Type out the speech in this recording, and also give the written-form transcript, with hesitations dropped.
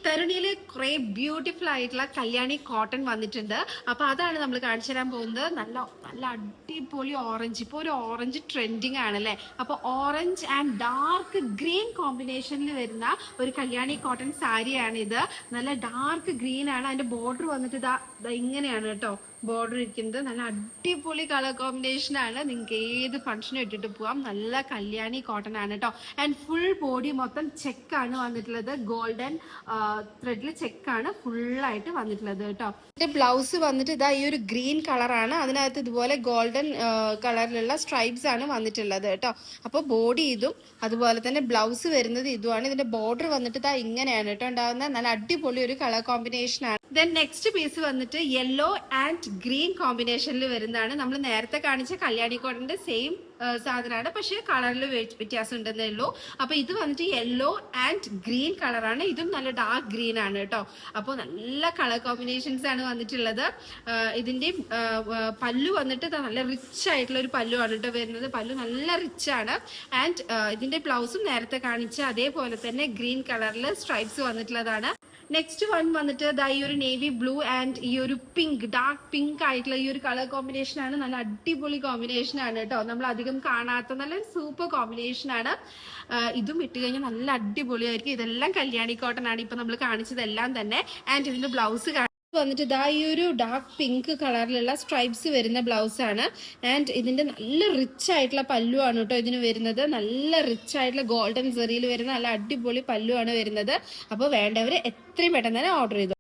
തരുണിയിൽ കുറെ ബ്യൂട്ടിഫുൾ ആയിട്ടുള്ള കല്യാണി കോട്ടൺ വന്നിട്ടുണ്ട്. അപ്പൊ അതാണ് നമ്മൾ കാണിച്ചു തരാൻ പോകുന്നത്. നല്ല നല്ല അടിപൊളി ഓറഞ്ച്. ഇപ്പൊ ഒരു ഓറഞ്ച് ട്രെൻഡിങ് ആണല്ലേ. അപ്പൊ ഓറഞ്ച് ആൻഡ് ഡാർക്ക് ഗ്രീൻ കോമ്പിനേഷനിൽ വരുന്ന ഒരു കല്യാണി കോട്ടൺ സാരിയാണ് ഇത്. നല്ല ഡാർക്ക് ഗ്രീൻ ആണ്. അതിന്റെ ബോർഡർ വന്നിട്ട് ഇങ്ങനെയാണ് കേട്ടോ ബോർഡർ ഇരിക്കുന്നത്. നല്ല അടിപൊളി കളർ കോമ്പിനേഷൻ ആണ്. നിങ്ങൾക്ക് ഏത് ഫംഗ്ഷനും ഇട്ടിട്ട് പോവാം. നല്ല കല്യാണി കോട്ടൺ ആണ് കേട്ടോ. ആൻഡ് ഫുൾ ബോഡി മൊത്തം ചെക്കാണ് വന്നിട്ടുള്ളത്. ഗോൾഡൻ ത്രെഡിൽ ചെക്കാണ് ഫുള്ളായിട്ട് വന്നിട്ടുള്ളത് കേട്ടോ. ഇതിന്റെ ബ്ലൗസ് വന്നിട്ട് ഇതാ ഈ ഒരു ഗ്രീൻ കളറാണ്. അതിനകത്ത് ഇതുപോലെ ഗോൾഡൻ കളറിലുള്ള സ്ട്രൈപ്സ് ആണ് വന്നിട്ടുള്ളത് കേട്ടോ. അപ്പോൾ ബോഡി ഇതും അതുപോലെ തന്നെ ബ്ലൗസ് വരുന്നത് ഇതുമാണ്. ഇതിന്റെ ബോർഡർ വന്നിട്ട് ഇതാ ഇങ്ങനെയാണ് കേട്ടോ ഉണ്ടാകുന്നത്. നല്ല അടിപൊളി ഒരു കളർ കോമ്പിനേഷൻ ആണ്. ദെൻ നെക്സ്റ്റ് പീസ് വന്നിട്ട് യെല്ലോ ആൻഡ് ഗ്രീൻ കോമ്പിനേഷനിൽ വരുന്നതാണ്. നമ്മൾ നേരത്തെ കാണിച്ച കല്യാണി കോട്ടന്റെ സെയിം സാധനമാണ്, പക്ഷെ കളറിൽ വ്യത്യാസം ഉണ്ടെന്നേ ഉള്ളൂ. അപ്പൊ ഇത് വന്നിട്ട് യെല്ലോ ആൻഡ് ഗ്രീൻ കളറാണ്. ഇതും നല്ല ഡാർക്ക് ഗ്രീൻ ആണ് കേട്ടോ. അപ്പോൾ നല്ല കളർ കോമ്പിനേഷൻസ് ആണ് വന്നിട്ടുള്ളത്. ഇതിന്റെ പല്ലു വന്നിട്ട് നല്ല റിച്ച് ആയിട്ടുള്ള ഒരു പല്ലു ആണ് കേട്ടോ വരുന്നത്. പല്ലു നല്ല റിച്ച് ആണ്. ആൻഡ് ഇതിന്റെ ബ്ലൗസും നേരത്തെ കാണിച്ച അതേപോലെ തന്നെ ഗ്രീൻ കളറിൽ സ്ട്രൈപ്സ് വന്നിട്ടുള്ളതാണ്. നെക്സ്റ്റ് വൺ വന്നിട്ട് ഈ ഒരു നേവി ബ്ലൂ ആൻഡ് ഈ ഒരു പിങ്ക്, ഡാർക്ക് പിങ്ക് ആയിട്ടുള്ള ഈ ഒരു കളർ കോമ്പിനേഷൻ ആണ്. നല്ല അടിപൊളി കോമ്പിനേഷൻ ആണ് കേട്ടോ. നമ്മൾ അധികം കാണാത്ത നല്ല സൂപ്പർ കോമ്പിനേഷൻ ആണ്. ഇതും ഇട്ട് കഴിഞ്ഞാൽ നല്ല അടിപൊളിയായിരിക്കും. ഇതെല്ലാം കല്യാണി കോട്ടൺ ആണ് ഇപ്പൊ നമ്മൾ കാണിച്ചതെല്ലാം തന്നെ. ആൻഡ് ഇതിന്റെ ബ്ലൗസ് വന്നിട്ട് ഈ ഒരു ഡാർക്ക് പിങ്ക് കളറിലുള്ള സ്ട്രൈപ്സ് വരുന്ന ബ്ലൗസ് ആണ്. ആൻഡ് ഇതിന്റെ നല്ല റിച്ച് ആയിട്ടുള്ള പല്ലു ആണ് കേട്ടോ ഇതിന് വരുന്നത്. നല്ല റിച്ച് ആയിട്ടുള്ള ഗോൾഡൻ സെറിയിൽ വരുന്ന നല്ല അടിപൊളി പല്ലു ആണ് വരുന്നത്. അപ്പോൾ വേണ്ടവർ എത്രയും പെട്ടെന്ന് തന്നെ ഓർഡർ ചെയ്തു.